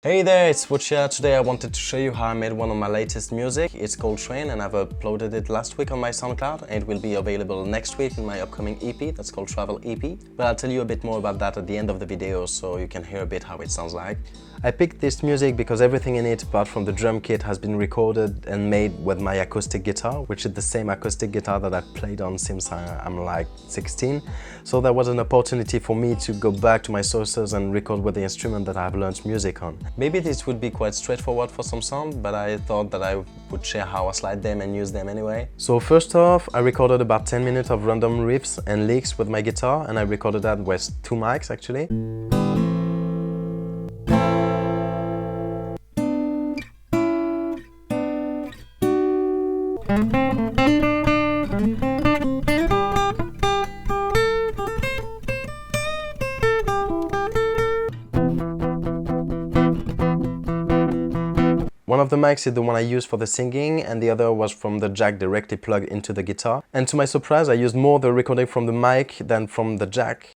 Hey there, it's Woochia. Today I wanted to show you how I made one of my latest music. It's called Train and I've uploaded it last week on my SoundCloud and it will be available next week in my upcoming EP that's called Travel EP. But I'll tell you a bit more about that at the end of the video so you can hear a bit how it sounds like. I picked this music because everything in it apart from the drum kit has been recorded and made with my acoustic guitar, which is the same acoustic guitar that I've played on since I'm like 16. So there was an opportunity for me to go back to my sources and record with the instrument that I've learned music on. Maybe this would be quite straightforward for some sound, but I thought that I would share how I slide them and use them anyway. So first off, I recorded about 10 minutes of random riffs and licks with my guitar, and I recorded that with 2 mics actually. One of the mics is the one I used for the singing and the other was from the jack directly plugged into the guitar. And to my surprise, I used more the recording from the mic than from the jack.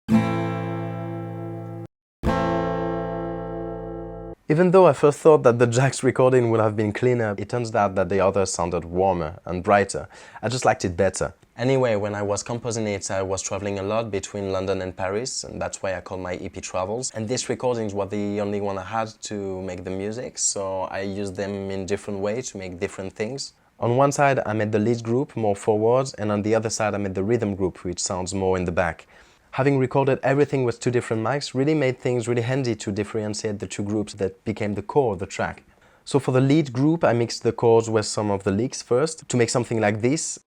Even though I first thought that the jack's recording would have been cleaner, it turns out that the other sounded warmer and brighter. I just liked it better. Anyway, when I was composing it, I was traveling a lot between London and Paris, and that's why I called my EP Travels. And these recordings were the only one I had to make the music, so I used them in different ways to make different things. On one side, I made the lead group more forwards, and on the other side, I made the rhythm group, which sounds more in the back. Having recorded everything with 2 different mics really made things really handy to differentiate the 2 groups that became the core of the track. So for the lead group, I mixed the chords with some of the licks first to make something like this.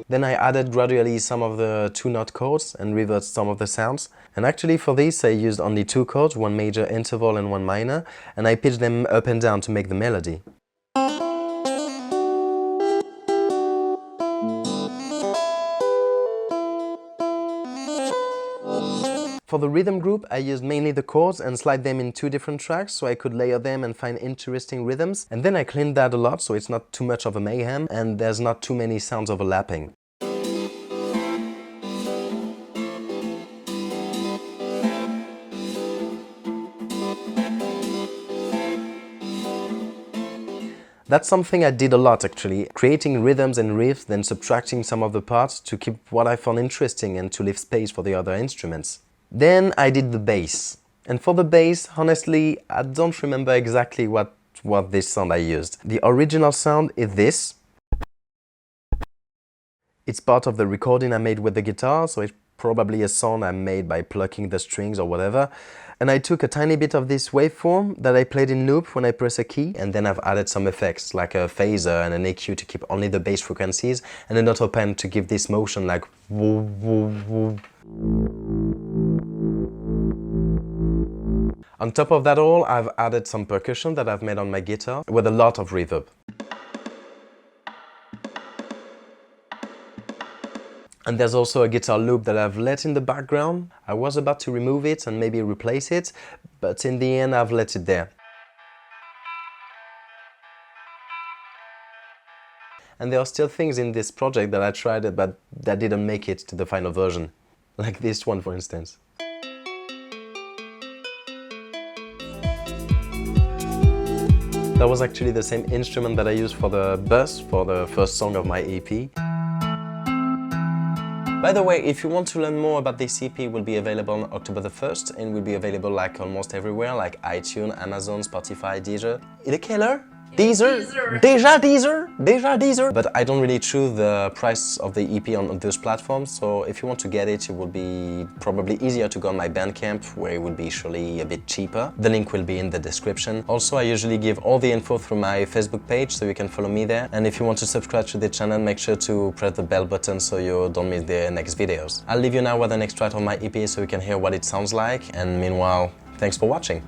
Then I added gradually some of the 2-note chords and reversed some of the sounds. And actually for this I used only 2 chords, 1 major interval and 1 minor, and I pitched them up and down to make the melody. For the rhythm group, I used mainly the chords and slide them in 2 different tracks so I could layer them and find interesting rhythms. And then I cleaned that a lot so it's not too much of a mayhem and there's not too many sounds overlapping. That's something I did a lot actually, creating rhythms and riffs, then subtracting some of the parts to keep what I found interesting and to leave space for the other instruments. Then I did the bass. And for the bass, honestly, I don't remember exactly what this sound I used. The original sound is this. It's part of the recording I made with the guitar, so it's probably a sound I made by plucking the strings or whatever. And I took a tiny bit of this waveform that I played in loop when I press a key, and then I've added some effects like a phaser and an EQ to keep only the bass frequencies, and an auto pen to give this motion like woo, woo, woo. On top of that all, I've added some percussion that I've made on my guitar with a lot of reverb. And there's also a guitar loop that I've let in the background. I was about to remove it and maybe replace it, but in the end I've let it there. And there are still things in this project that I tried but that didn't make it to the final version. Like this one for instance. That was actually the same instrument that I used for the bass for the first song of my EP. By the way, if you want to learn more about this EP, it will be available on October the 1st and will be available like almost everywhere, like iTunes, Amazon, Spotify, Deezer. Il est quelle heure? Deezer? Déjà Deezer? Déjà Deezer? But I don't really choose the price of the EP on those platforms, so if you want to get it, it will be probably easier to go on my Bandcamp, where it would be surely a bit cheaper. The link will be in the description. Also, I usually give all the info through my Facebook page, so you can follow me there. And if you want to subscribe to the channel, make sure to press the bell button so you don't miss the next videos. I'll leave you now with the next track on my EP so you can hear what it sounds like, and meanwhile, thanks for watching.